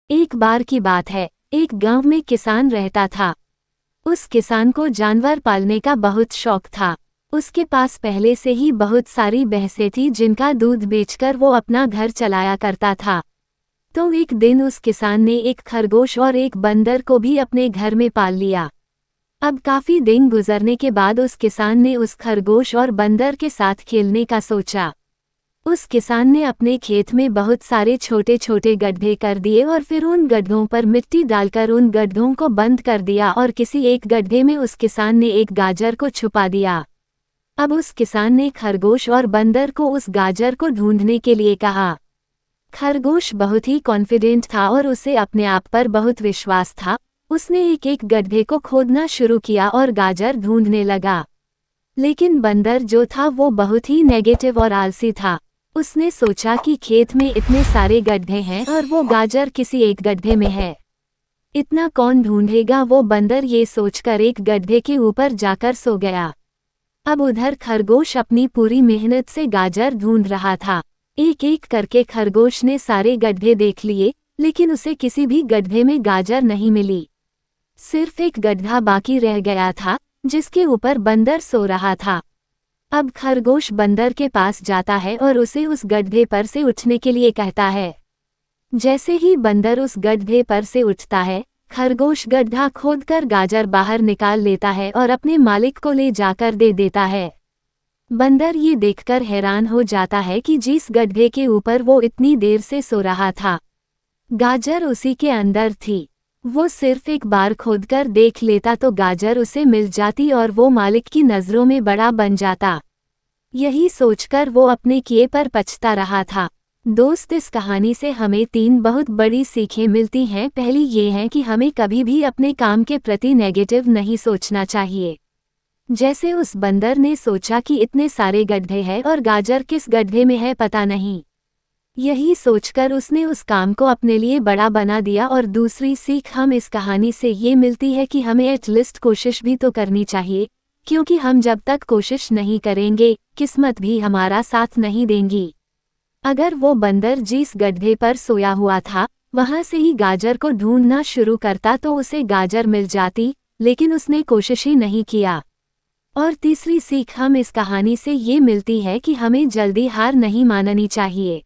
एक बार की बात है, एक गांव में किसान रहता था। उस किसान को जानवर पालने का बहुत शौक था। उसके पास पहले से ही बहुत सारी भैंसें थी जिनका दूध बेचकर वो अपना घर चलाया करता था। तो एक दिन उस किसान ने एक खरगोश और एक बंदर को भी अपने घर में पाल लिया। अब काफी दिन गुजरने के बाद उस किसान ने उस खरगोश और बंदर के साथ खेलने का सोचा। उस किसान ने अपने खेत में बहुत सारे छोटे छोटे गड्ढे कर दिए और फिर उन गड्ढों पर मिट्टी डालकर उन गड्ढों को बंद कर दिया और किसी एक गड्ढे में उस किसान ने एक गाजर को छुपा दिया। अब उस किसान ने खरगोश और बंदर को उस गाजर को ढूंढने के लिए कहा। खरगोश बहुत ही कॉन्फिडेंट था और उसे अपने आप पर बहुत विश्वास था। उसने एक एक गड्ढे को खोदना शुरू किया और गाजर ढूंढने लगा। लेकिन बंदर जो था वो बहुत ही नेगेटिव और आलसी था। उसने सोचा कि खेत में इतने सारे गड्ढे हैं और वो गाजर किसी एक गड्ढे में है, इतना कौन ढूंढेगा। वो बंदर ये सोचकर एक गड्ढे के ऊपर जाकर सो गया। अब उधर खरगोश अपनी पूरी मेहनत से गाजर ढूंढ रहा था। एक एक करके खरगोश ने सारे गड्ढे देख लिए, लेकिन उसे किसी भी गड्ढे में गाजर नहीं मिली। सिर्फ एक गड्ढा बाकी रह गया था जिसके ऊपर बंदर सो रहा था। अब खरगोश बंदर के पास जाता है और उसे उस गड्ढे पर से उठने के लिए कहता है। जैसे ही बंदर उस गड्ढे पर से उठता है, खरगोश गड्ढा खोदकर गाजर बाहर निकाल लेता है और अपने मालिक को ले जाकर दे देता है। बंदर ये देखकर हैरान हो जाता है कि जिस गड्ढे के ऊपर वो इतनी देर से सो रहा था, गाजर उसी के अंदर थी। वो सिर्फ एक बार खोदकर देख लेता तो गाजर उसे मिल जाती और वो मालिक की नज़रों में बड़ा बन जाता। यही सोचकर वो अपने किए पर पछता रहा था। दोस्त, इस कहानी से हमें 3 बहुत बड़ी सीखें मिलती हैं। पहली ये है कि हमें कभी भी अपने काम के प्रति नेगेटिव नहीं सोचना चाहिए। जैसे उस बंदर ने सोचा कि इतने सारे गड्ढे हैं और गाजर किस गड्ढे में है पता नहीं। यही सोचकर उसने उस काम को अपने लिए बड़ा बना दिया। और दूसरी सीख हम इस कहानी से ये मिलती है कि हमें एटलीस्ट कोशिश भी तो करनी चाहिए, क्योंकि हम जब तक कोशिश नहीं करेंगे, किस्मत भी हमारा साथ नहीं देंगी। अगर वो बंदर जिस गड्ढे पर सोया हुआ था वहां से ही गाजर को ढूंढना शुरू करता तो उसे गाजर मिल जाती, लेकिन उसने कोशिश ही नहीं किया। और तीसरी सीख हम इस कहानी से ये मिलती है कि हमें जल्दी हार नहीं माननी चाहिए।